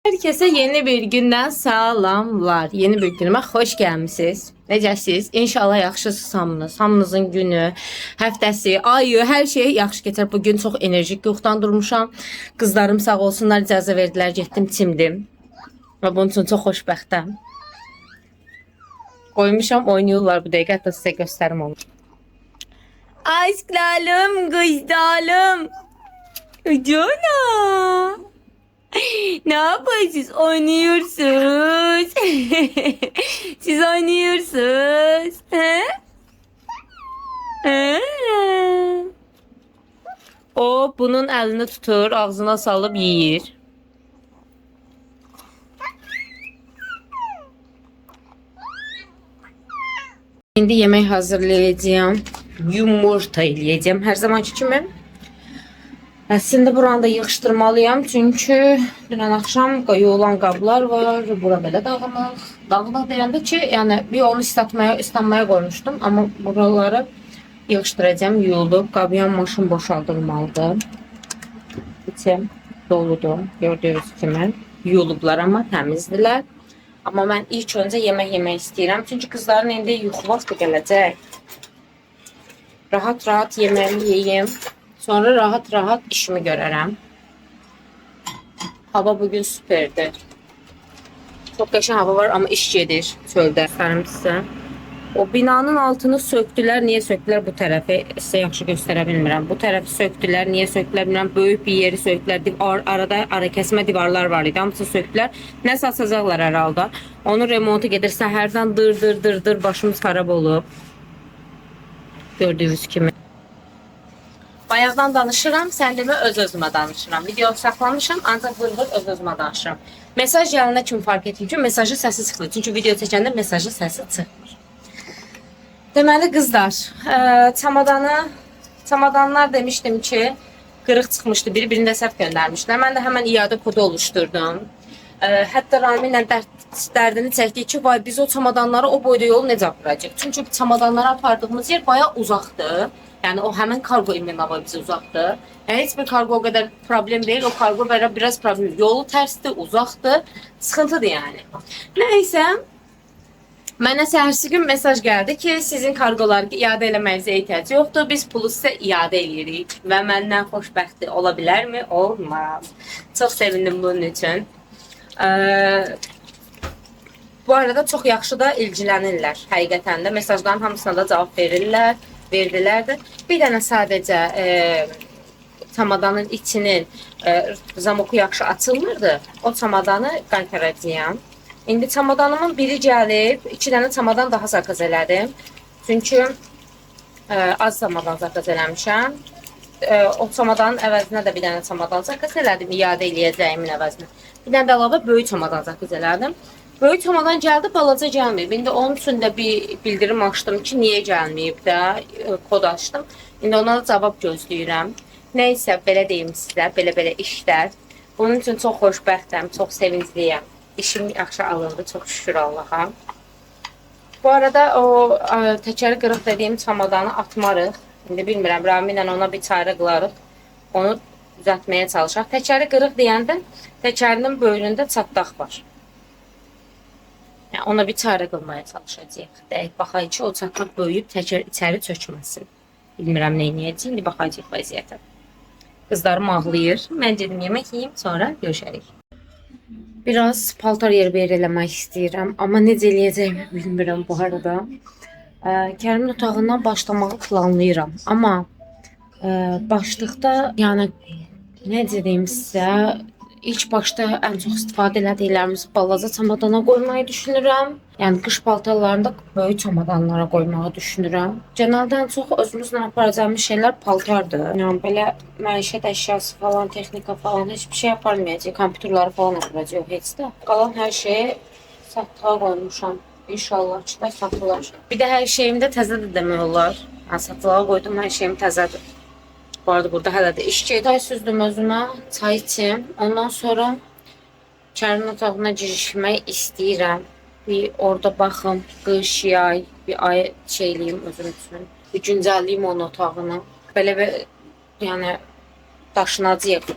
Herkese yeni bir gündən salamlar. Yeni bir günümə xoş gəlmisiniz. Necəsiz? İnşallah yaxşısınız hamınız. Hamınızın günü, həftəsi, ayı, hər şey yaxşı keçər. Bugün çox enerjik yuxudan durmuşam. Qızlarım sağ olsunlar, icazə verdilər, getdim, çimdim. Və bunun üçün çox xoşbəxtəm. Qoymuşam, oynayırlar bu dəqiqə. Hətta sizə göstərim onu. Aşklarım, qızlarım. Ucuna. Ne yapıyorsunuz? Oynuyorsunuz. Siz oynuyorsunuz. He? He? O bunun elini tutur, ağzına salıb yiyir. Şimdi yemek hazırlayacağım. Yumurta yiyeceğim her zamanki kimi. Əslində buranı da yığışdırmalıyam, çünki dünən axşam yoğulan qablar var, bura belə dağınıq. Dağınıq deyəndə ki, yəni bir onu islatmaya qoymuşdum, amma buraları yığışdıracağım, yuyulub, qabiyan maşın boşaldılmalıdır. İçi doludur, gördüyünüz kimi. Yuyulublar, amma təmizdirlər. Amma mən ilk öncə yemək yemək istəyirəm, çünki qızların indi yuxu vaxtı gələcək. Rahat-rahat yeməğimi yeyeyim. Sonra rahat-rahat işimi görərəm. Hava bugün süperdir. Çok qəşəng hava var, amma iş gedir çöldə. Göstərim sizə. O binanın altını söktülər. Niyə söktülər bu tərəfi? Sizə yaxşı göstərə bilmirəm. Bu tərəfi söktülər. Niyə söktülər bilmirəm. Böyük bir yeri söktülər. Arada arakəsmə divarlar var idi. Hamısı söktülər. Nəsə açacaqlar hər halda. Onun remontu gedir. Səhərdən dır başımız xarab olub. Gördüyünüz kimi. Bayaqdan danışıram, sən demə öz-özümə danışıram. Video saxlamışam, ancaq vır-vır öz-özümə danışıram. Mesaj gələnə kimi fark etdim ki, mesajın səsi çıxır. Çünki video çəkəndə mesajın səsi çıxmır. Deməli qızlar, çamadanlar demişdim ki, qırıq çıxmışdı. Birində səhv göndərmişdilər. Mən də həmən iade kodu oluşdurdum. Hətta Rami ilə dərdini çəkdik ki, vay biz o çamadanları o boyda yolu necə aparacaq? Çünki çamadanları apardığımız yer bayağı uzaqdır. Yani o hemen kargo imkanı bize uzaktı. Yani hiçbir kargo o kadar problem değil. O kargo biraz problem. Yolu tersti, uzaktı. Sıkıntıdı yani. Neyse. Mənə səhərsi gün mesaj geldi ki, sizin kargoları iade eləməyinizə ehtiyac yoxdur. Biz pulu sizə iade edirik. Və məndən xoşbəxti ola bilərmi? Olmaz. Çox sevindim bunun üçün. Bu arada çox yaxşı da ilgilənirlər. Həqiqətən də mesajların hamısına da cavab verdilər də. Bir dənə sadəcə çamadanın içinin zamoku yaxşı açılmırdı. O çamadanı qaytaracağam. İndi çamadanımın biri gəlib, 2 dənə çamadan daha zakaz elədim. Çünki az çamadan zakaz eləmişəm. O çamadanın əvəzinə də bir dənə çamadan zakaz elədim, iade eləyəcəyimin əvəzinə. Bir dənə də əlavə böyük çamadan zakaz elədim. Böyük çamadan gəldi, balaca gəlməyib. İndi onun üçün də bir bildirim açdım ki, niyə gəlməyib də, kod açdım. İndi ona da cavab gözləyirəm. Nəysə, belə deyim sizə, belə işlər. Bunun üçün çox xoşbəxtəm, çox sevincliyəm. İşim yaxşı alındı, çox şükür Allaha. Bu arada o təkəri qırıq dediyim çamadanı atmarıq. İndi bilmirəm, Rami ilə ona bir çarə qılarıq. Onu düzəltməyə çalışaq. Təkəri qırıq deyəndə təkərinin böyründə çatlaq var. Yəni ona bir çarə qılmaya çalışacağıq. Deyək, baxayıq ki, o çatlaq böyüyüb təkər içəri çökməsin. Bilmirəm nə edəcəyik, indi baxacağıq vəziyyətə. Qızlarım ağlayır. Mən gedim yemək yeyim, sonra görüşərik. Biraz paltar yer-bir eləmək istəyirəm, amma necə eləyəcəyimi bilmirəm bu arada. Kərimin otağından başlamağı planlayıram, amma başlıqda, yəni necə deyim sizə, İlk başta en çok istifadə elədiklərimizi balaca çamadana qoymayı düşünürəm. Yəni qış paltarlarında böyük çamadanlara qoymağı düşünürəm. Genelde en çok özümüzlə aparacağımız şeyler paltardır. Yəni belə məişət əşyası falan, texnika falan heç bir şey aparmayacağıq. Kompüterləri falan aparacağıq heç də. Qalan hər şeyi satlığa qoymuşam. İnşallah ki də satılar. Bir də hər şeyim də təzədir demək olar. Yəni satılığa qoydum, hər şeyim təzədir. Bu arada burada hələ də iş çayday süzdüm özümə, çay içim. Ondan sonra Kərimin otağına girişmək istəyirəm. Bir orada baxım, qış, yay, bir ay şeyliyim özüm üçün. Bir güncəlliyim onun otağını. Belə bir, yəni daşınacağıq.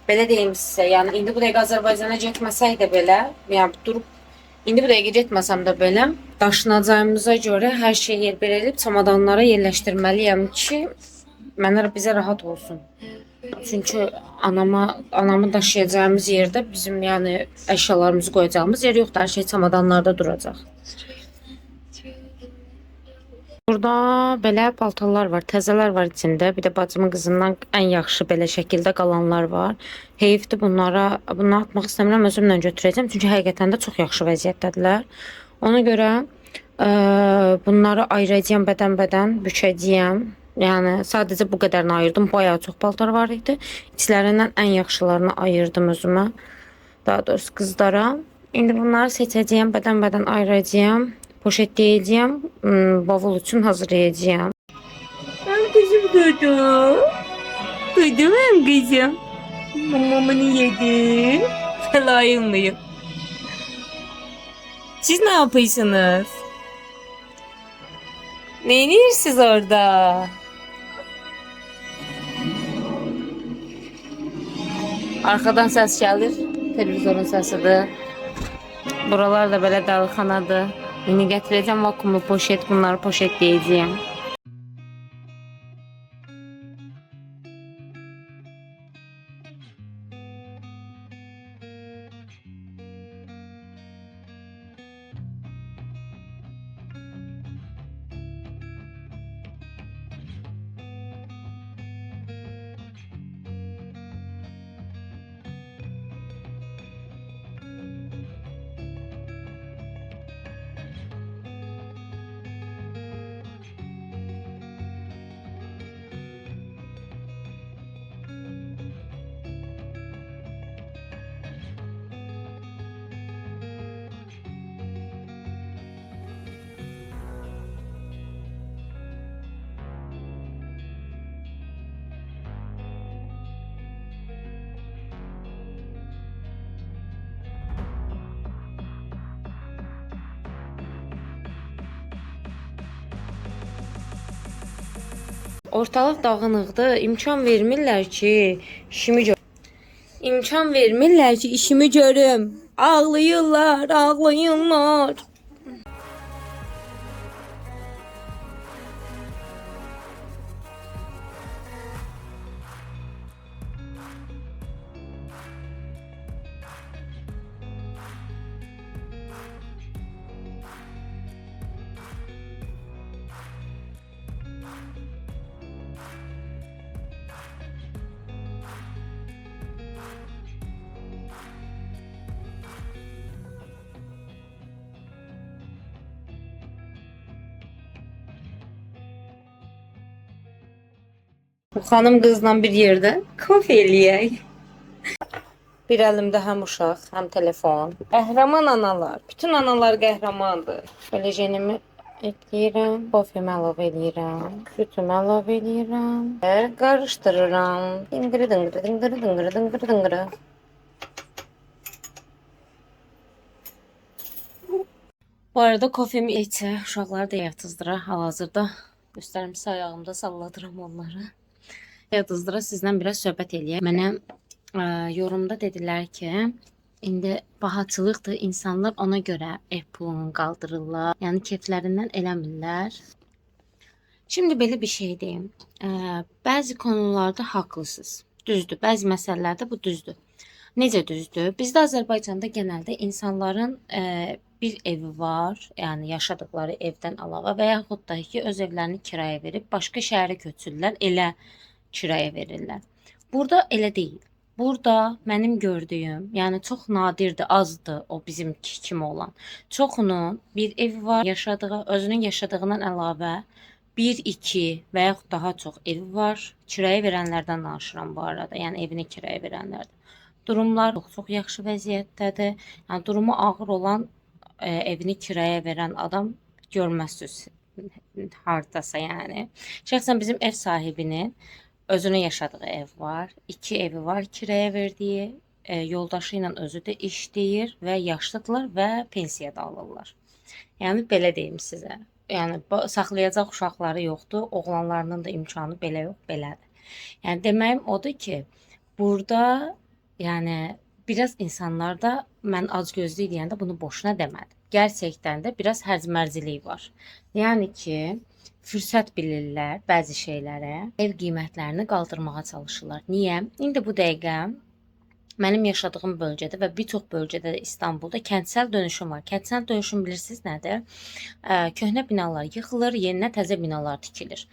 belə deyim sizə, yəni indi bu dəqiqə Azərbaycana getməsək də belə, yəni durub indi bu dəqiqə getməsəm də belə daşınacağımıza görə hər şey yer verib çamadanlara yerləşdirməliyəm ki, bizə rahat olsun. Çünki anamı daşıyacağımız yerdə bizim yəni əşyalarımızı qoyacağımız yer yoxdur. Hər şey çamadanlarda duracaq. Burada belə paltarlar var, təzələr var içində. Bir də bacımın qızından ən yaxşı belə şəkildə qalanlar var. Heyifdir bunları atmaq istəmirəm, özümlə götürəcəm. Çünki həqiqətən də çox yaxşı vəziyyətdədirlər. Ona görə bunları ayıracağam, bədən-bədən bükəcəyəm. Yəni sadəcə bu qədərini ayırdım. Bayağı çox paltar var idi. İçlərindən ən yaxşılarını ayırdım özümə. Daha doğrusu qızlara. İndi bunları seçəcəyəm, bədən-bədən ayıracağım. Poşetleyeceğim. Bavul için hazırlayacağım. Ben kızım Dudu. Dudu ben kızım. Mamamını yedi. Layık mıyım? Siz ne yapıyorsunuz? Ne yiyorsunuz orada? Arkadan ses gelir. Televizyonun sesidir. Buralar da böyle dağılxanadır. Yine getireceğim vakumlu poşet, bunları poşetleyeceğim. Ortalıq dağınıqdır. İmkan vermirlər ki, işimi görüm. Ağlayırlar, ağlayırlar. Bu xanım qızla bir yerdə kafe eləyək. Bir əlimdə həm uşaq, həm telefon. Qəhrəman analar. Bütün analar qəhrəmandır. Belə jenimi ekləyirəm, bofemi əlavə eləyirəm, sütümü əlavə eləyirəm və qarışdırıram. Dıngırı dıngırı dıngırı dıngırı dıngırı dıngırı. Bu arada kofemi içə, uşaqları da yatızdıra hal-hazırda. Göstərim sizə ayağımda salladıram onları. Yatızdıra sizlə biraz söhbət eləyək. Mənə yorumda dedilər ki, indi bahatçılıqdır, insanlar ona görə ev pulunu qaldırırlar. Yəni keyflərindən eləmirlər. Şimdi belə bir şey deyim. Bəzi konularda haqlısınız. Düzdür. Bəzi məsələlərdə bu düzdür. Necə düzdür? Bizdə Azərbaycanda genəldə insanların bir evi var, yəni yaşadıkları evdən əlavə və yaxud da ki, öz evlərini kiraya verib başqa şəhərə köçürlər, elə kiraya verirlər. Burada elə deyil. Burada mənim gördüyüm, yəni çox nadirdir, azdır o bizimki kimi olan. Çoxunun bir evi var, yaşadığı, özünün yaşadığından əlavə 1, 2 və yaxud daha çox evi var. Kiraya verənlərdən danışıram bu arada, yəni evini kiraya verənlərdən. Durumlar çox yaxşı vəziyyətdədir. Yəni durumu ağır olan evini kiraya verən adam görməzsiniz hardasa yəni. Şəxsən bizim ev sahibinin özünün yaşadığı ev var. 2 evi var kiraya verdiyi. Yoldaşı ilə özü də işləyir və yaşlıdırlar və pensiya da alırlar. Yəni belə deyim sizə. Yəni saxlayacaq uşaqları yoxdur. Oğlanlarının da imkanı belə yox, belədir. Yəni deməyim odur ki, burada yani biraz insanlarda mən acgözlük deyəndə bunu boşuna demədim. Gerçekten de biraz həzmərziliyi var. Yəni ki, fürsət bilirlər bəzi şeylərə, ev qiymətlərini qaldırmağa çalışırlar. Niyə? İndi bu dəqiqə mənim yaşadığım bölgədə və bir çox bölgədə də İstanbulda kentsel dönüşüm var. Kentsel dönüşüm bilirsiniz nədir? Köhnə binalar yıxılır, yerinə təzə binalar tikilir.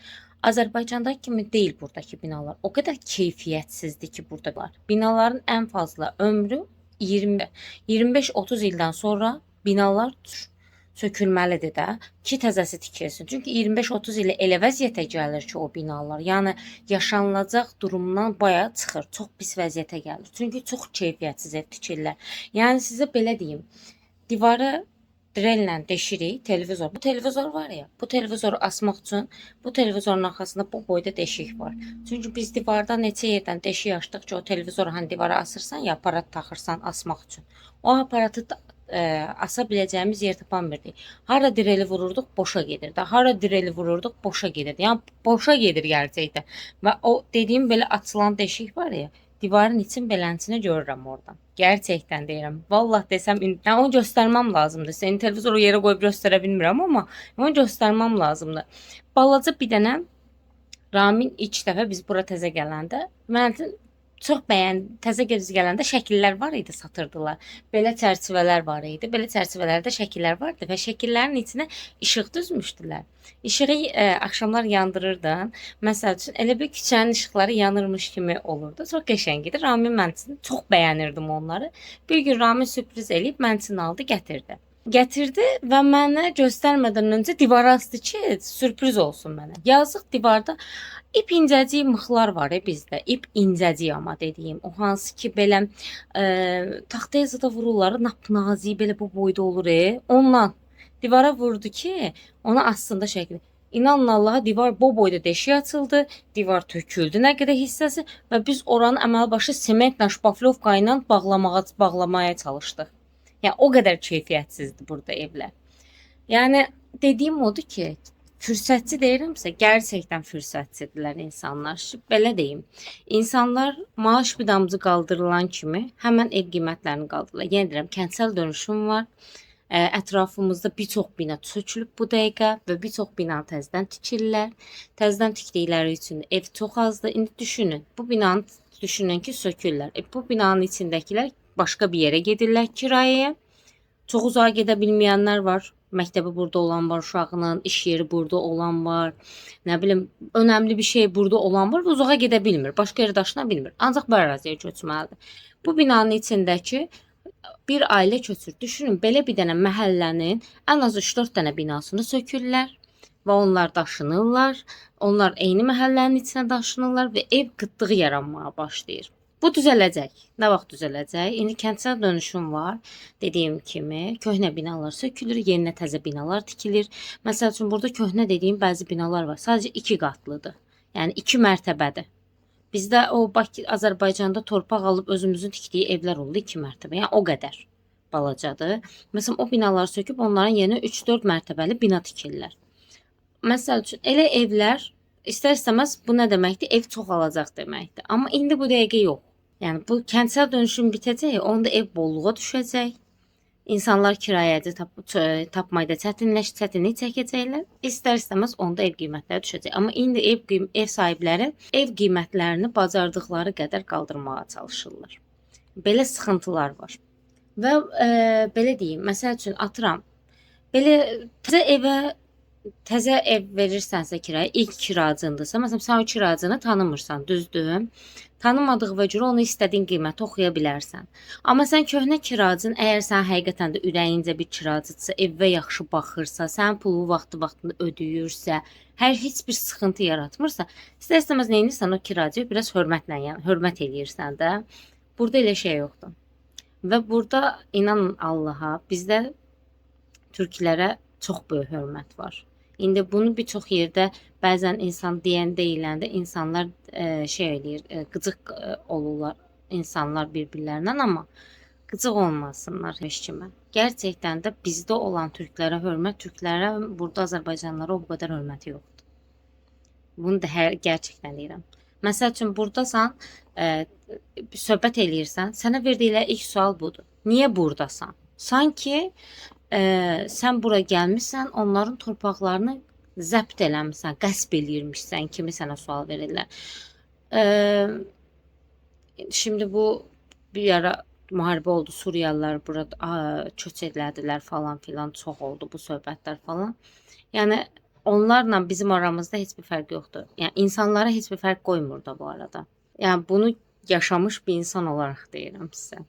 Azərbaycanda kimi deyil buradakı binalar. O qədər keyfiyyətsizdir ki burada var. Binaların ən fazla ömrü 20 25-30 ildən sonra binalar sökülməlidir də ki, təzəsi tikilsin. Çünki 25-30 ilə elə vəziyyətə gəlir ki, o binalar, yəni yaşanılacaq durumdan bayaq çıxır, çox pis vəziyyətə gəlir. Çünki çox keyfiyyətsiz ev tikirlər. Yəni sizə belə deyim, divarı drellə deşirik, televizor. Bu televizor var ya, bu televizoru asmaq üçün bu televizorun arxasında bu boyda deşik var. Çünki biz divarda neçə yerdən deşik açdıq ki, o televizoru hani divara asırsan ya, aparat taxırsan asmaq üçün. O aparatı asa biləcəyimiz yer tapanmırdik. Hara direli vururduq, boşa gedirdi. Hara direli vururduq, boşa gedirdi. Yəni boşa gedir gerçəkdən. Və o dediyim belə açılan deşik var ya, divarın için beləntisini görürəm oradan. Gerçekten deyirəm. Vallahi desəm, yəni onu göstərməm lazımdır. Senin televizoru yerə qoyub göstərə bilmirəm, amma onu göstərməm lazımdır. Balaca bir dənə Ramin ilk dəfə biz bura təzə gələndə mən çox təzə biz gələndə şəkillər var idi, satırdılar. Belə çərçivələr var idi. Belə çərçivələrdə şəkillər vardı və şəkillərin içinə işıq düzmüşdülər. İşığı axşamlar yandırırdın. Məsəl üçün elə bir küçənin işıqları yanırmış kimi olurdu. Çox qəşəng idi. Ramin mən çox bəyənirdim onları. Bir gün Ramin sürpriz eləyib mən üçün aldı, gətirdi və mənə göstərmədən öncə divara astı ki, sürpriz olsun mənə. Yazıq divarda ip incəcik mıxlar var bizdə. İp incəcik amma dediyim. O hansı ki belə taxtaya zada vururlar, nazik belə bu boyda olur. Ondan divara vurdu ki, ona aslında şəkli. İnanın Allaha divar bu boyda deşik açıldı, divar töküldü nə qədər hissəsi və biz oranı əməl başı sementlə, şpaflovka ilə bağlamaya çalışdıq. Yəni o qədər keyfiyyətsizdir burada evlər. Yəni dediyim odur ki, fürsətçi deyirəmsə, gerçekten fürsətçidirlər insanlar. Belə deyim, insanlar maaş bir damcı qaldırılan kimi həmən ev qiymətlərini qaldırırlar. Yenə deyirəm, kentsel dönüşüm var. Ətrafımızda bir çox bina sökülüb bu dəqiqə və bir çox bina təzədən tikirlər. Təzədən tikdikləri üçün ev çox azdır. İndi düşünün, bu binanı düşünün ki, sökürlər. Bu binanın içindəkilər başqa bir yerə gedirlər kirayəyə. Çox uzağa gedə bilməyənlər var. Məktəbi burada olan var, uşağının iş yeri burada olan var. Nə bilim, önəmli bir şey burada olan var və uzağa gedə bilmir. Başqa yerə daşına bilmir. Ancaq bu əraziyə köçməlidir. Bu binanın içindəki bir ailə köçür. Düşünün, belə bir dənə məhəllənin ən az 3-4 dənə binasını sökürlər və onlar daşınırlar. Onlar eyni məhəllənin içinə daşınırlar və ev qıtlığı yaranmağa başlayır. Bu düzələcək. Nə vaxt düzələcək? İndi kentsel dönüşüm var. Dediyim kimi, köhnə binalar sökülür, yerinə təzə binalar tikilir. Məsəl üçün burada köhnə dediyim bəzi binalar var. Sadəcə 2 qatlıdır. Yəni 2 mərtəbədir. Bizdə o Bakı, Azərbaycanda torpaq alıb özümüzün tikdiyi evlər oldu 2 mərtəbə. Yəni o qədər balacadır. Məsələn, o binaları söküb onların yerinə 3-4 mərtəbəli bina tikirlər. Məsəl üçün elə evlər istər-istəməz bu nə deməkdir? Ev çoxalacaq deməkdir. Amma indi bu dəqiqə yox. Yəni bu kentsel dönüşüm bitəcək, onda ev bolluğa düşəcək. İnsanlar kirayəci tapmayda çətinlik çəkəcəklər. İstər-istəməz onda ev qiymətləri düşəcək. Amma indi ev sahibləri ev qiymətlərini bacardıqları qədər qaldırmağa çalışırlar. Belə sıxıntılar var. Və belə deyim, məsəl üçün atıram. Belə təzə ev verirsənsə kiraya, ilk kiracındırsa, məsələn sən o kiracını tanımırsan, düzdür? Tanımadığı və görə onu istədiyin qiymətə oxuya bilərsən. Amma sən köhnə kiracın, əgər sən həqiqətən də ürəyincə bir kiracıdırsa, evə yaxşı baxırsa, sənin pulu vaxtında ödəyirsə, heç bir sıxıntı yaratmırsa, istər-istəməz nə edirsən o kiracıya biraz hörmət eləyirsən də. Burada elə şey yoxdur. Və burada inanın Allaha, bizdə türklərə çox böyük hörmət var. İndi bunu bir çox yerdə bəzən insan deyiləndə insanlar şey eləyir, qıcıq olurlar insanlar bir-birlərindən, amma qıcıq olmasınlar heç kimə. Gerçəkdən də bizdə olan türklərə hörmət, türklərə burada Azərbaycanlılara o qədər hörməti yoxdur. Bunu da gerçəkdən deyirəm. Məsəl üçün burdasan, söhbət eləyirsən, sənə verdikləri ilk sual budur. Niyə burdasan? Sanki sən bura gəlmişsən, onların torpaqlarını zəbt eləmişsən, qəsb eləyirmişsən kimi sənə sual verirlər. Şimdi bu bir ara müharibə oldu, Suriyeliler burada köç edildilər falan filan, çox oldu bu söhbətlər falan. Yəni onlarla bizim aramızda heç bir fərq yoxdur. Yəni insanlara heç bir fərq qoymur da bu arada. Yəni bunu yaşamış bir insan olaraq deyirəm sizə.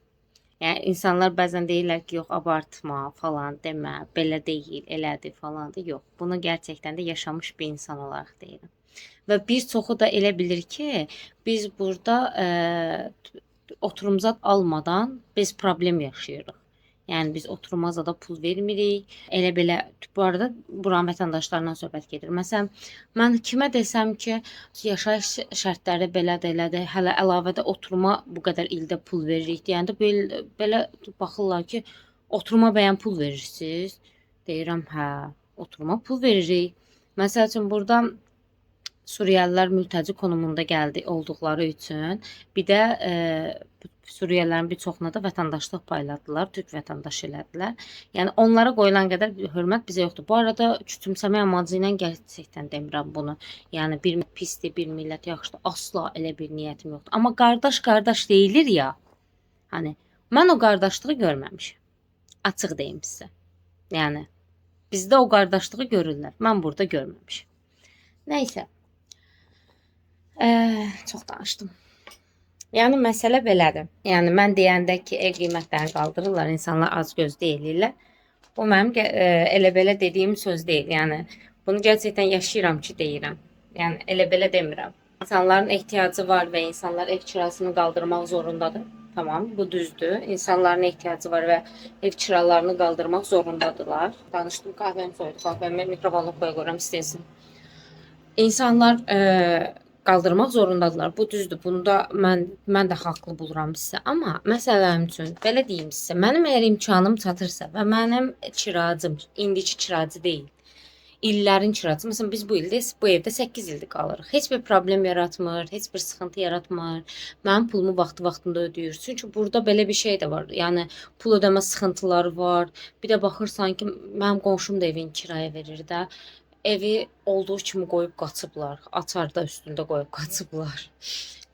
Yəni insanlar bəzən deyirlər ki, yox abartma falan demə, belə deyil, elədir falandır. Yox, bunu gerçəkdən də yaşamış bir insan olaraq deyirəm. Və bir çoxu da elə bilir ki, biz burada oturumzat almadan biz problem yaşayırıq. Yəni biz oturuma zada pul vermirik. Elə belə bu arada buranın vətəndaşlarından söhbət gedir. Məsələn, mən kimə desəm ki, yaşayış şərtləri belədir, elədir, hələ əlavədə oturuma bu qədər ildə pul veririk deyəndə belə baxırlar ki, oturuma bəyən pul verirsiniz? Deyirəm, hə, oturuma pul veririk. Məsəl üçün burada Suriyelilər mültəci konumunda olduqları üçün bir də Suriyelilərin bir çoxuna da vətəndaşlıq payladılar, türk vətəndaşı elədilər. Yəni onlara qoyulan qədər hörmət bizə yoxdur. Bu arada küçümsəmə amacı ilə gerçəkdən demirəm bunu. Yəni bir pisdir, bir millət yaxşıdır. Asla elə bir niyyətim yoxdur. Amma qardaş deyilir ya. Hani mən o qardaşlığı görməmişəm. Açıq deyim sizə. Yəni bizdə o qardaşlığı görürlər. Mən burada görməmişəm. Nəysə. Çox danışdım. Yəni məsələ belədir. Yəni mən deyəndə ki, ev qiymətlərini qaldırırlar, insanlar acgöz deyirlər. Bu mənim elə belə dediyim söz deyil. Yəni bunu gerçəkdən yaşayıram ki, deyirəm. Yəni elə belə demirəm. İnsanların ehtiyacı var və insanlar ev kirasını qaldırmaq zorundadır. Tamam, bu düzdür. İnsanların ehtiyacı var və ev kiralarını qaldırmaq zorundadırlar. Danışdım, kahvem soyudu. Kahvemi mikrofonluğa qoyuram, istəyirsin. İnsanlar qaldırmaq zorundadılar. Bu düzdür. Bunda mən də haqlı buluram sizə. Amma məsələn üçün belə deyim sizə, mənim əgər imkanım çatırsa və mənim kiracım indiki kiracı deyil, illərin kiracı. Məsələn biz bu evdə 8 ildir qalırıq. Heç bir problem yaratmır, heç bir sıxıntı yaratmır. Mənim pulumu vaxtında ödəyir. Çünki burada belə bir şey də var. Yəni pul ödəmə sıxıntıları var. Bir də baxırsan ki, mənim qonşum da evin kiraya verir də. Evi olduğu kimi qoyub qaçıblar. Açar da üstündə qoyub qaçıblar.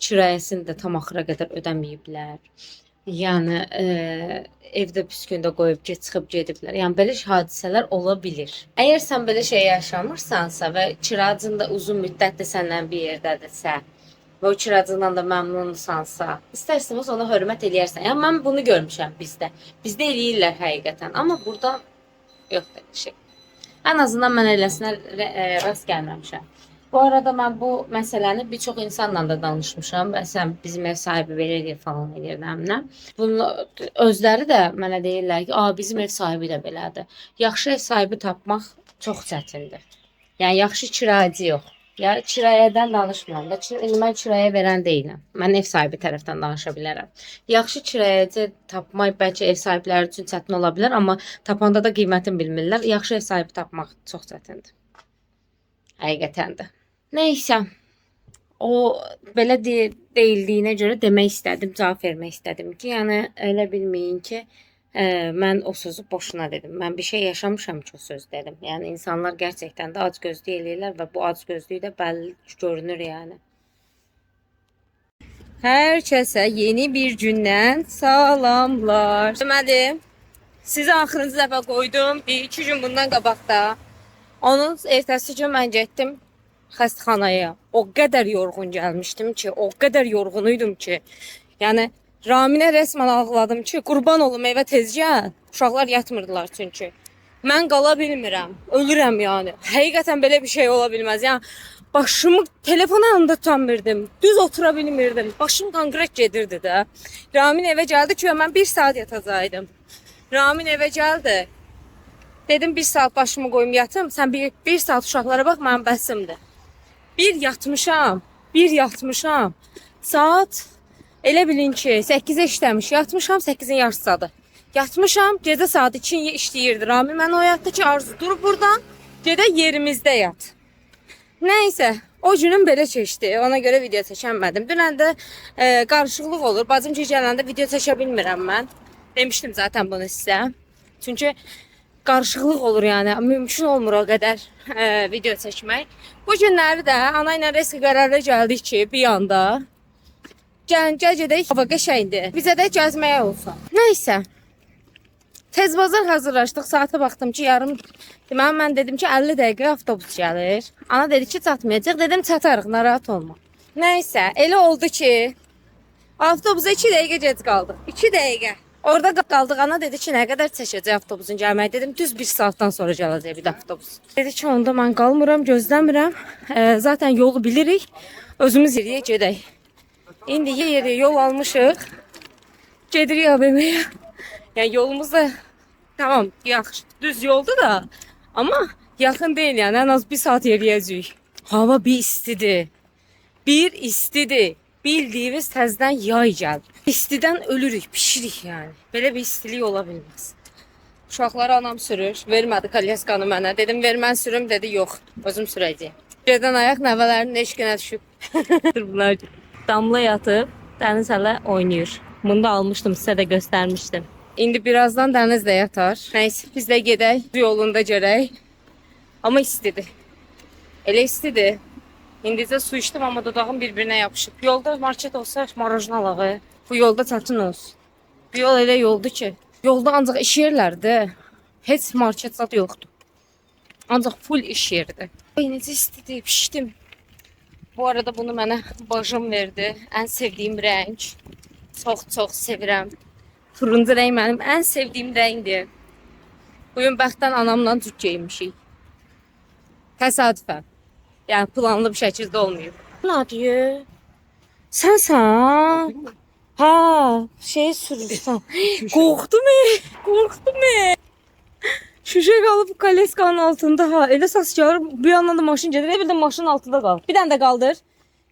Kirayəsini də tam axıra qədər ödəməyiblər. Yəni evdə püskündə qoyub çıxıb gediblər. Yəni belə hadisələr ola bilir. Əgər sən belə şey yaşamırsansa və kiracın da uzun müddətdir səndən bir yerdədirsə və o kiracından da məmnunsansa, istər-istəməz ona hörmət eləyərsən. Yəni mən bunu görmüşəm bizdə. Bizdə eləyirlər həqiqətən, amma burada yox belə şey. En azından mən eləsinə rast gəlməmişəm. Bu arada mən bu məsələni bir çox insanla da danışmışam. Məsələn, bizim ev sahibi belə edir falan edir nəmlə. Bunu özləri də mənə deyirlər ki, bizim ev sahibi də belədir. Yaxşı ev sahibi tapmaq çox çətindir. Yəni yaxşı kiracı yox. Ya kirayədən danışmıram da. Mən kiraya verən deyiləm. Mən ev sahibi tərəfdən danışa bilərəm. Yaxşı kirayəci tapmaq bəlkə ev sahibləri üçün çətin ola bilər, amma tapanda da qiymətini bilmirlər. Yaxşı ev sahibi tapmaq çox çətindir. Həqiqətən də. Nəysə, o belə deyildiyinə görə demək istədim, cavab vermək istədim ki, yəni elə bilməyin ki, mən o sözü boşuna dedim. Mən bir şey yaşamışam ki, o söz dedim. Yəni insanlar gerçəkdən də acgözlük eləyirlər və bu acgözlük də bəlli görünür yəni. Hər kəsə yeni bir gündən salamlar. Deməli, sizə axırıncı dəfə qoydum. 1-2 gün bundan qabaqda. Onun ertəsi gün mən getdim xəstəxanaya. O qədər yorğun gəlmişdim ki, o qədər yorğun idim ki, yəni Raminə resmen ağladım ki, qurban olum evə tez gəl. Uşaqlar yatmırdılar çünki. Mən qala bilmirəm, ölürəm yəni. Həqiqətən belə bir şey ola bilməz. Yəni başımı telefon yanında tutamırdım. Düz otura bilmirdim. Başım konkret gedirdi də. Ramin evə gəldi ki, mən 1 saat yatacaqdım. Ramin evə gəldi. Dedim 1 saat başımı qoyum yatım. Sən bir saat uşaqlara bax, mənim bəsimdir. Bir yatmışam. Saat elə bilin ki, 8-ə işləmiş, yatmışam 8-in yarısıdadır. Yatmışam, gecə saat 2-yi işləyirdi. Ramin mən oyatdı ki, Arzu dur buradan, gedə yerimizdə yat. Nəysə, O günüm belə keçdi. Ona görə video çəkəmədim. Dünən də qarışıqlıq olur. Bacım ki gələndə video çəkə bilmirəm mən. Demişdim zaten bunu sizə. Çünki qarışıqlıq olur yəni. Mümkün olmur o qədər video çəkmək. Bu günləri də ana ilə risk qərara gəldik ki, bir anda gəl gedək. Hava qəşəngdir. Bizə də gəzməyə olsun. Nəysə. Tez bazar hazırlaşdıq. Saata baxdım ki, yarım. Deməli mən dedim ki, 50 dəqiqə avtobus gəlir. Ana dedi ki, çatmayacaq. Dedim, çatarıq, narahat olma. Nəysə, elə oldu ki, avtobusa 2 dəqiqə gec qaldıq. 2 dəqiqə. Orada qaldıq. Ana dedi ki, nə qədər çəkəcək avtobusun gəlməyi. Dedim, düz 1 saatdan sonra gələcək bir də avtobus. Dedi ki, onda mən qalmıram, gözləmirəm. Zaten yolu bilirik. Özümüz yeriyə gedək. İndi yeri yol almışıq. Gedirik AVM-yə. Yani yolumuz da tamam yaxşı düz yoldu da ama yakın değil yani en az 1 saat yeriyəcəyik. Hava bir istidir. Bir istidir. Bildiğimiz təzdən yay gəldi. İstidən ölürük, pişirik yani. Belə bir istilik ola bilməz. Uşaqları anam sürür. Vermədi kalyaskanı mənə. Dedim ver mən sürüm dedi yox. Özüm sürəcəyim. Gedən ayaq nəvələrin eşkinə düşüb. Bunlar damla yatıb dəniz hələ oynayır. Bunu da almışdım sizə də göstərmişdim. İndi birazdan dənizdə yatar. Neyse biz də gedək. Yolunda görək. Ama istidir. Elə istidir. İndicə su içdim ama dodağım bir-birinə yapışıb. Yolda market olsa marojna alağı. Bu yolda çətin olsun. Bu yol elə yoldu ki. Yolda ancaq iş yerlərdə. Heç market zad yoxdur. Ancaq full iş yeridir. Necə istidir, pişdim. Bu arada bunu mənə bacım verdi. Ən sevdiyim rəng. Çox sevirəm. Turuncu renk benim en sevdiğim renkdir. Bugün bəxtdən anamla cüt geyinmişik. Təsadüfən. Yani planlı bir şəkildə olmayıb. Ne diyor? Sen? Ha, şey sürmüşsən. Korktu mu? Şüşe kalıp kaleskanın altında ha. Elə səs gəlir. Bir yandan da maşın gedir. Bir de maşının altında qal. Bir dənə də qaldır.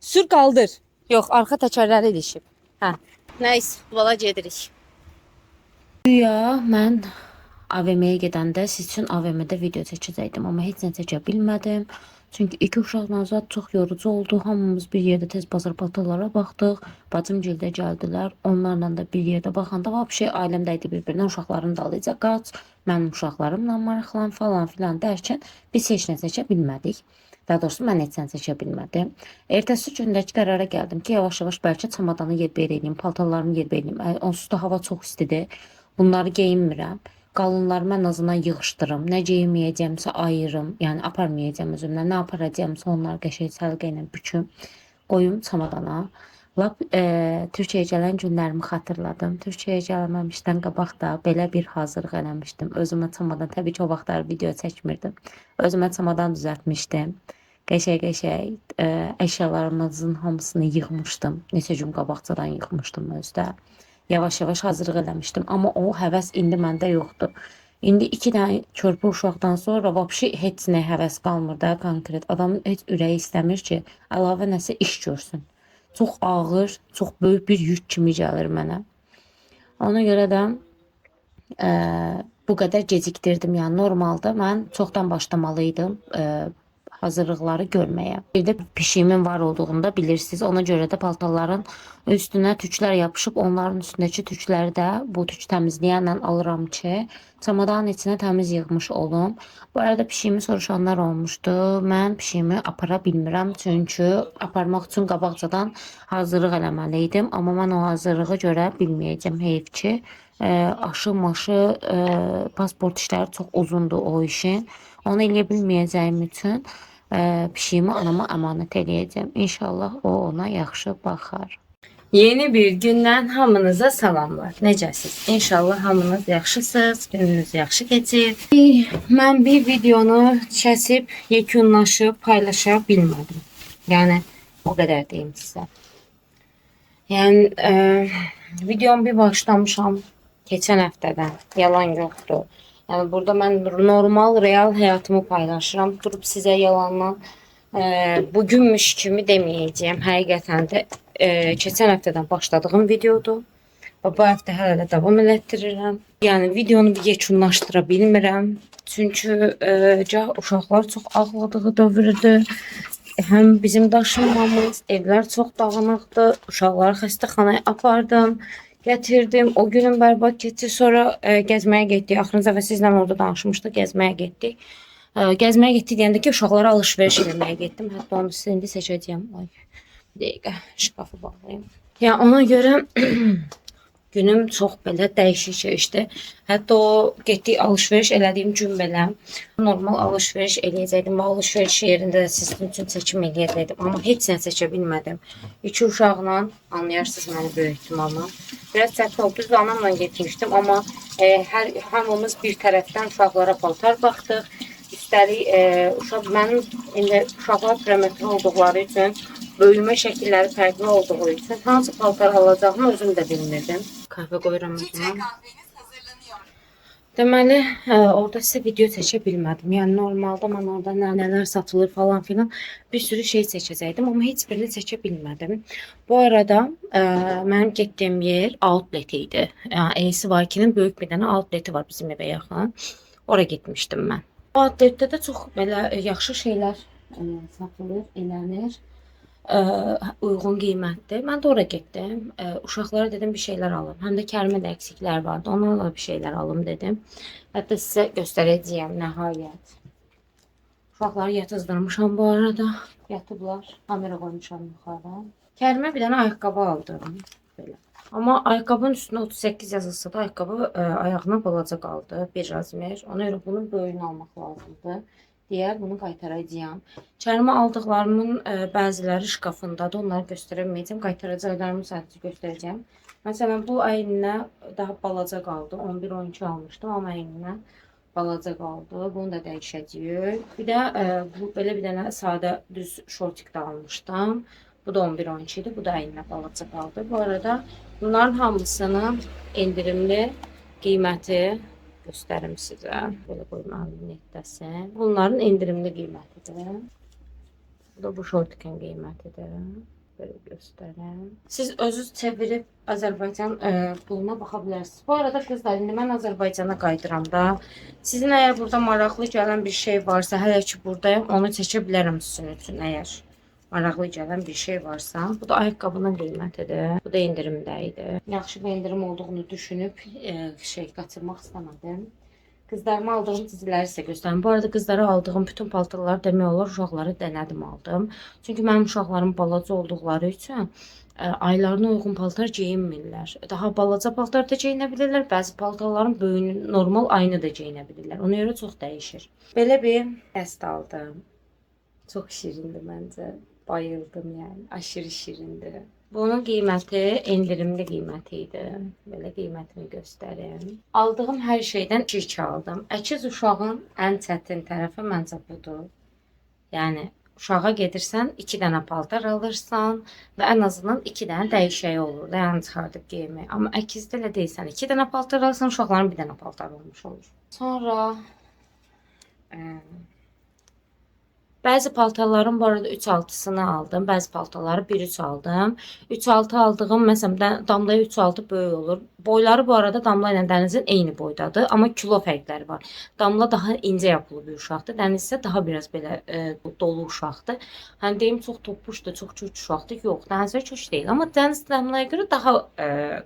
Sür qaldır. Yox, arxa təkərləri ilişib. Hə. Nəysə, vala gedirik. Ya mən AVM-yə gedəndə siz üçün AVM-də video çəkəcəkdim, amma heç nə çəkə bilmədim. Çünki iki uşaqla zat çox yorucu oldu. Hamımız bir yerdə tez bazar paltarlara baxdıq. Bacım gildə gəldilər. Onlarla da bir yerdə baxanda vəbşə ailəm də idi bir-birinə. Uşaqların dalıyca qaç, mənim uşaqlarımla maraqlan falan filan dərkən biz heç nə çəkə bilmədik. Daha doğrusu mən heç nə çəkə bilmədim. Ertəsi gündəki qərara gəldim ki, yavaş-yavaş bəlkə çamadanı yerbəyer eləyim, paltarlarımı yerbəyer eləyim. Onsuz da hava çox istidir. Bunları geyinmirəm. Qalınlarımı ən azından yığışdırım. Nə geyinməyəcəmsə ayırım. Yəni aparmayacağım özümlə. Nə aparacağımsa onları qəşəng səlqə ilə büküm. Qoyum çamadana. Lap Türkiyəyə gələn günlərimi xatırladım. Türkiyəyə gəlməmişdən qabaq da belə bir hazırlıq eləmişdim. Özümə çamadan, təbii ki o vaxtlar video çəkmirdim. Özümə çamadan düzəltmişdim. Qəşəng əşyalarımızın hamısını yığmışdım. Neçə gün qabaqcadan yığmışdım özdə. Yavaş-yavaş hazırlıq eləmişdim. Amma o həvəs indi məndə yoxdur. İndi 2 dənə körpə uşaqdan sonra vəbşi heç nə həvəs qalmır da konkret. Adamın heç ürəyi istəmir ki, əlavə nəsə iş görsün. Çox ağır, çox böyük bir yük kimi gəlir mənə. Ona görə də bu qədər gecikdirdim. Yəni normalda mən çoxdan başlamalıydım hazırlıqları görməyə. Bir də pişiyimin var olduğunu da bilirsiniz. Ona görə də paltarların üstünə tüklər yapışıb, onların üstündəki tükləri də bu tük təmizləyənlə alıram ki, çamadanın içinə təmiz yığmış olum. Bu arada pişiyimi soruşanlar olmuşdu. Mən pişiyimi apara bilmirəm, çünki aparmaq üçün qabaqcadan hazırlıq eləməliydim. Amma mən o hazırlığı görə bilməyəcəm, heyf ki. Aşı-maşı, pasport işləri çox uzundur o işin. Onu eləyə bilməyəcəyim üçün pişiyimi anama əmanət eləyəcəm. İnşallah o ona yaxşı baxar. Yeni bir gündən hamınıza salamlar. Necəsiz? İnşallah hamınız yaxşısınız, gününüz yaxşı keçir. Mən bir videonu kəsib, yekunlaşıb, paylaşa bilmədim. Yəni, o qədər deyim sizə. Yəni, videom bir başlamışam keçən həftədən. Yalan yoxdur. Yəni, burada mən normal, real həyatımı paylaşıram. Durub sizə yalanla bugünmüş kimi deməyəcəyim. Həqiqətən də keçən həftədən başladığım videodur. Və bu həftə hələ də davam elətdirirəm. Yəni, videonu bir yekunlaşdıra bilmirəm. Çünki uşaqlar çox ağladığı dövrdür. Həm bizim daşınmamız, evlər çox dağınıqdır. Uşaqları xəstəxanaya apardım, gətirdim. O günün bərbad keçdi. Sonra gəzməyə getdik. Axırıncı dəfə sizlə orada danışmışdıq. Gəzməyə getdik. Gəzməyə getdik deyəndə ki, uşaqlara alış-veriş etməyə getdim. Hətta onu sizə indi seçəcəyəm. Ay, bir dəqiqə, şkafı bağlayım. Yəni ona görə günüm çox belə dəyişik keçdi. Hətta o getdik alış-veriş elədiyim gün belə normal alış-veriş eləyəcəkdim. Alış-veriş yerində də sizin üçün çəkim eləyəcəkdim. Amma heç nə seçə bilmədim. İki uşaqla anlayarsınız məni böyük ehtimalla. Biraz çətin oldu. Düz anamla getmişdim. Amma hamımız bir tərəfdən uşaqlara paltar baxdıq. Üstəlik mənim indi uşaqlar prematür olduqları üçün böyümə şəkilləri fərqli olduğu üçün hansı paltar alacağımı özüm də bilmirdim. Kahve qoyuram özümə. Deməli, orada sizə video çəkə bilmədim. Yəni normalda mən orada nələr satılır falan filan bir sürü şey seçəcəkdim, amma heç birini çəkə bilmədim. Bu arada mənim getdiyim yer outlet idi. Yəni ACY2-nin böyük bir dənə outleti var bizim evə yaxın. Ora getmişdim mən. Bu outletdə də çox belə yaxşı şeylər satılır, elənir. Uyğun qiymətli. Mən də ora getdim. Uşaqlara dedim bir şeylər alım. Həm də Kərimə də əksiklər vardı. Onlarla bir şeylər alım dedim. Hətta sizə göstərəcəyəm nəhayət. Uşaqları yatızdırmışam bu arada. Yatıblar. Kamera qoymuşam yuxarı. Kərimə bir dənə ayaqqabı aldım. Belə. Amma ayaqqabının üstünə 38 yazılsa da ayaqqabı ayağına balaca qaldı. Bir razmer. Ona görə bunun böyüyünü almaq lazımdır. Deyə bunu qaytaracağam. Kərimə aldıqlarımın bəziləri şkafındadır. Onları göstərməyəcəm. Qaytaracaqlarımı sadəcə göstərəcəm. Məsələn, bu əyninə daha balaca qaldı. 11-12 almışdım, amma əyninə balaca qaldı. Bunu da dəyişəcəyik. Bir də bu belə bir dənə sadə düz şortik də almışdım. Bu da 11-12 idi. Bu da əyninə balaca qaldı. Bu arada bunların hamısının endirimli qiyməti göstərim sizə. Belə qoymalım netdəsin. Bunların endirimli qiymətidir. Bu da bu şortikin qiymətidir. Böyle göstərəm. Siz özünüz çevirib Azərbaycan puluna baxa bilərsiniz. Bu arada qızlar, indi mən Azərbaycana qayıdıramda sizin əgər burada maraqlı gələn bir şey varsa, hələ ki buradayım, onu çəkə bilərəm sizin üçün əgər maraqlı gələn bir şey varsa. Bu da ayaqqabının qiymətidir. Bu da endirimdə idi. Yaxşı bir endirim olduğunu düşünüb qaçırmaq istəmədim. Qızlarıma aldığım diziləri sizə göstərim. Bu arada qızlara aldığım bütün paltarları demək olar uşaqları dənədim aldım. Çünki mənim uşaqlarım balaca olduqları üçün aylarına uyğun paltar geyinmirlər. Daha balaca paltar da geyinə bilirlər. Bəzi paltarların böyüyünü normal ayını da geyinə bilirlər. Ona görə çox dəyişir. Belə bir dəst aldım. Çox şirindir məncə. Bayıldım yəni. Aşırı şirindir. Bunun qiyməti endirimli qiyməti idi. Belə qiymətini göstərim. Aldığım hər şeydən 2 aldım. Əkiz uşağın ən çətin tərəfi məncə budur. Yəni uşağa gedirsən 2 dənə paltar alırsan və ən azından 2 dənə dəyişəyi olur. Yəni çıxardıb geymək. Amma əkizdə elə deyilsən. 2 dənə paltar alırsan, uşaqların 1 dənə paltar olmuş olur. Sonra bəzi paltarların bu arada 3-6'sını aldım. Bəzi paltarları 1-3 aldım. 3-6 aldığım məsələn Damlaya 3-6 böyük olur. Boyları bu arada Damla ilə Dənizin eyni boydadır. Amma kilo fərqləri var. Damla daha incə yapılı bir uşaqdır. Dəniz isə daha biraz belə dolu uşaqdır. Hani deyim çox topuşdur, çox köç uşaqdır. Yox, Dənizə köç deyil. Amma Dəniz Damlaya görə daha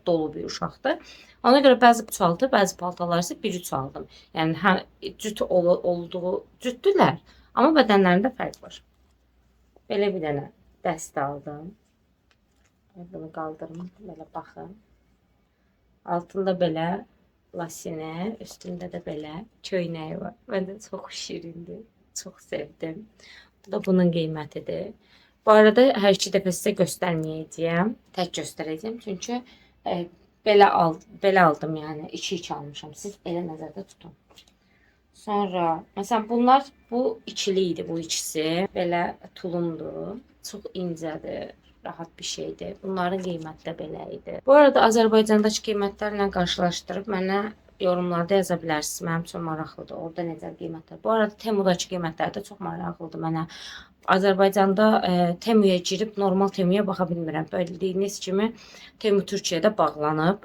dolu bir uşaqdır. Ona görə bəzi 3-6, bəzi paltarları isə 1-3 aldım. Yəni həm cüt olduğu cütdülər. Amma bədənlərində fərq var. Belə bir dənə dəst aldım. Bunu qaldırım, belə baxın. Altında belə lasine, üstündə də belə köynəyi var. Məndə çox şirindir, çox sevdim. Bu da bunun qiymətidir. Bu arada hər 2 dəfə sizə göstərməyəcəyəm, tək göstərəcəm. Çünki belə aldım, yəni 2-2 almışam. Siz elə nəzərdə tutun. Sonra məsələn bunlar bu ikili idi, bu ikisi belə tulumdur. Çox incədir, rahat bir şeydir. Bunların qiyməti də belə idi. Bu arada Azərbaycandakı qiymətlərlə qarşılaşdırıb mənə yorumlarda yaza bilərsiniz. Mənim üçün maraqlıdır. Orada necə qiymətlər. Bu arada Temudakı qiymətlər də çox maraqlıdır mənə. Azərbaycanda Temuya girib normal Temuya baxa bilmirəm. Bildiyiniz kimi Temu Türkiyədə bağlanıb.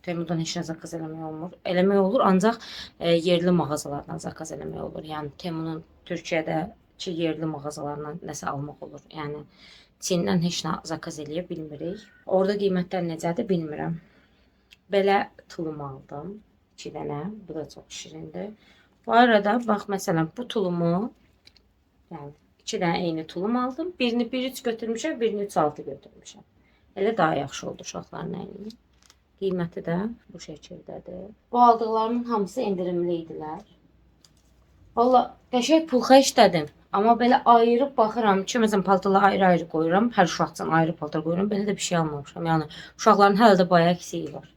Temudan heç nə zakaz eləmək olmur. Eləmək olur, ancaq yerli mağazalardan zakaz eləmək olur. Yəni Temunun Türkiyədə ki, yerli mağazalardan nəsə almaq olur. Yəni Çindən heç nə zakaz eləyə bilmirik. Orada qiymətlər necədir bilmirəm. Belə tulum aldım. 2 dənə. Bu da çox şirindir. Bu arada bax məsələn bu tulumu, yəni 2 dənə eyni tulum aldım. Birini 1.3 götürmüşəm, birini 3.6 götürmüşəm. Elə daha yaxşı oldu uşaqların əyninə. Qiyməti də bu şəkildədir. Bu aldıqlarımın hamısı endirimli idilər. Valla qəşəng pul xərclədim. Amma belə ayırıb baxıram ki, məsələn paltarları ayrı-ayrı qoyuram. Hər uşaq üçün ayrı paltar qoyuram. Belə də bir şey almamışam. Yəni uşaqların hələ də bayağı eksiyi var.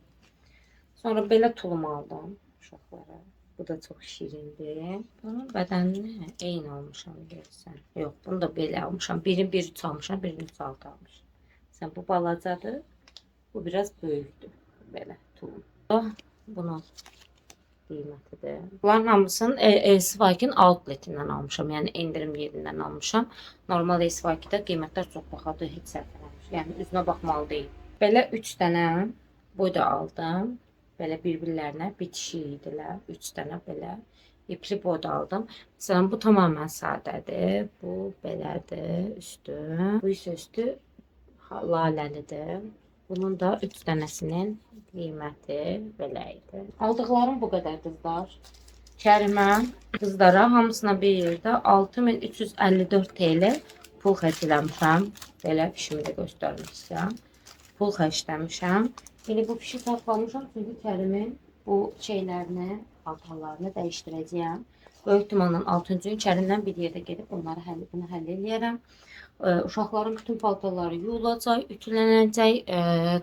Sonra belə tulum aldım uşaqlara. Bu da çox şirindir. Bunun bədənini eyni almışam görürsən. Yox, bunu da belə almışam. Birini 1.3 almışam, birini 3.6 almışam. Sən bu balacadır. Bu biraz böyükdür. Belə tulum. Bunu qiymətidir. Bunların hamısını Elsivakın outletindən almışam. Yəni endirim yerindən almışam. Normal Elsivakıda qiymətlər çox bahadır, heç sərfələnmiş. Yəni üzünə baxmalı deyil. Belə 3 dənə boy da aldım. Belə bir-birlərinə bitişik idilər. 3 dənə belə ipli boy da aldım. Məsələn bu tamamilə sadədir. Bu belədir üstü. Bu isə üstü laləlidir. Bunun da 3 dənəsinin qiyməti belə idi. Aldıqlarım bu qədər qızlar. Kərimə qızlara hamısına bir yerdə 6354 TL pul xərcləmişəm. Belə fişimi də göstərmək istəyirəm. Pul xərcləmişəm. İndi bu fişi saxlamışam çünki Kərimin bu şeylərini, paltarlarını dəyişdirəcəyəm. Böyük ihtimalle 6-cı gün Kərimdən bir yerdə gedib onları həll eləyərəm. Uşaqların bütün paltarları yuyulacaq, ütülənəcək,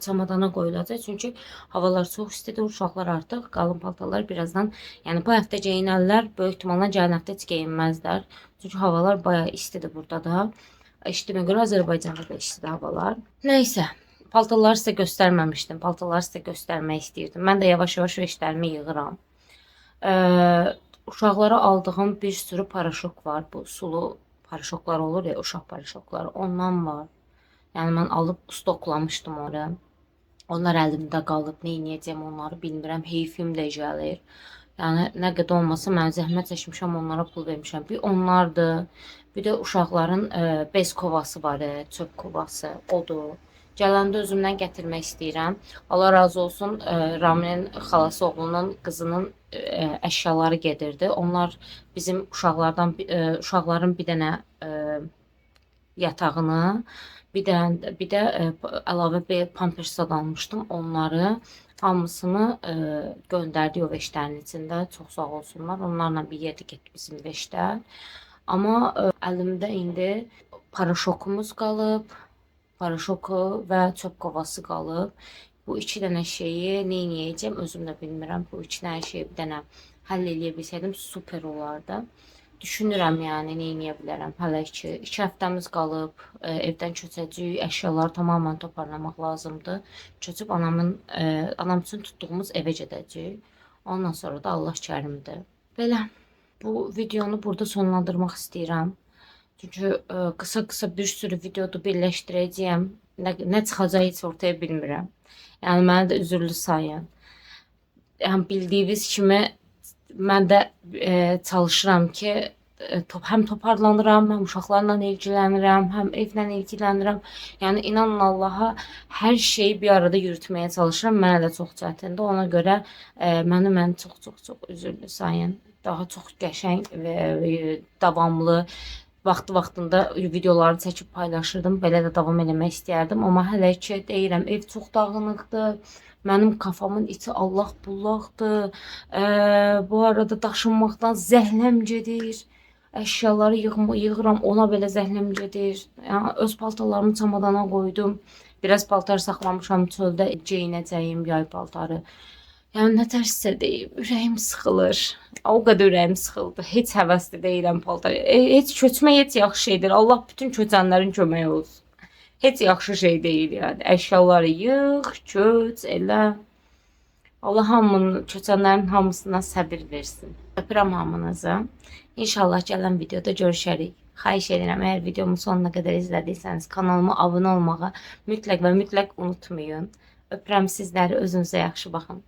çamadana qoyulacaq. Çünki havalar çox istidir. Uşaqlar artıq qalın paltarlar birazdan, yəni bu həftə geyinərlər, böyük ihtimalle gələn həftə heç geyinməzlər. Çünki havalar bayağı istidir burada da. İştimə görə Azərbaycanda da istidir havalar. Nəysə, paltarları sizə göstərməmişdim. Paltarları sizə göstərmək istəyirdim. Mən də yavaş-yavaş veşlərimi yığıram. Uşaqlara aldığım bir sürü paraşok var. Bu sulu paraşoklar olur ya, uşaq paraşokları. Ondan var. Yəni mən alıb stoklamışdım oraya. Onlar əlimdə qalıb. Nə edəcəm onları bilmirəm. Heyfim də gəlir. Yəni nə qədər olmasa mən zəhmət çəkmişəm, onlara pul vermişəm. Bir onlardır. Bir də uşaqların bez kovası var, çöp kovası. Odur. Gələndə özümdən gətirmək istəyirəm. Allah razı olsun, Raminin xalası oğlunun qızının əşyaları gedirdi. Onlar bizim uşaqların bir dənə yatağını, bir də əlavə bir pampersad almışdım. Onları hamısını göndərdi o veşlərin içində. Çox sağ olsunlar. Onlarla bir yerdə getdi bizim veşlər. Amma əlimdə indi paraşokumuz qalıb. Paraşoku və çöp kovası qalıb. Bu 2 dənə şeyi nə edəcəm özüm də bilmirəm. Bu 2 dənə şeyi bir dənə həll eləyə bilsəydim super olardı. Düşünürəm yəni nə edə bilərəm. Hələ ki 2 həftəmiz qalıb. Evdən köçəcəyik. Əşyaları tamamilə toparlamaq lazımdır. Köçüb anam üçün tutduğumuz evə gedəcəyik. Ondan sonra da Allah kərimdir. Belə bu videonu burada sonlandırmaq istəyirəm. Çünki qısa bir sürü videoda birləşdirəcəyəm. Nə çıxacaq heç ortaya bilmirəm. Yəni məni də üzürlü sayın. Yəni bildiyiniz kimi mən də çalışıram ki, həm toparlanıram, həm uşaqlarla ilgilənirəm, həm evlə ilgilənirəm. Yəni inanın Allaha hər şeyi bir arada yürütməyə çalışıram. Mənə də çox çətindir. Ona görə məni çox üzürlü sayın. Daha çox qəşəng və davamlı vaxtında videoları çəkib paylaşırdım. Belə də davam eləmək istəyərdim. Amma hələ ki deyirəm, ev çox dağınıqdır. Mənim kafamın içi Allah bullaqdır. Bu arada daşınmaqdan zəhləm gedir. Əşyaları yığıram, ona belə zəhləm gedir. Yəni, öz paltarlarımı çamadana qoydum. Biraz paltar saxlamışam çöldə geyinəcəyim yay paltarı. Yəni nə tərsə deyim, ürəyim sıxılır. O qədər ürəyim sıxıldı. Heç həvəsli deyiləm paltar. Heç köçmək heç yaxşı şeydir. Allah bütün köçənlərin köməyi olsun. Heç yaxşı şey deyil yəni. Əşyaları yığ, köç, elə. Allah hamının, köçənlərin hamısına səbir versin. Öpürəm hamınızı. İnşallah gələn videoda görüşərik. Xahiş edirəm, əgər videomun sonuna qədər izlədiysəniz kanalıma abunə olmağı mütləq və mütləq unutmayın. Öpürəm sizləri, özünüzə yaxşı baxın.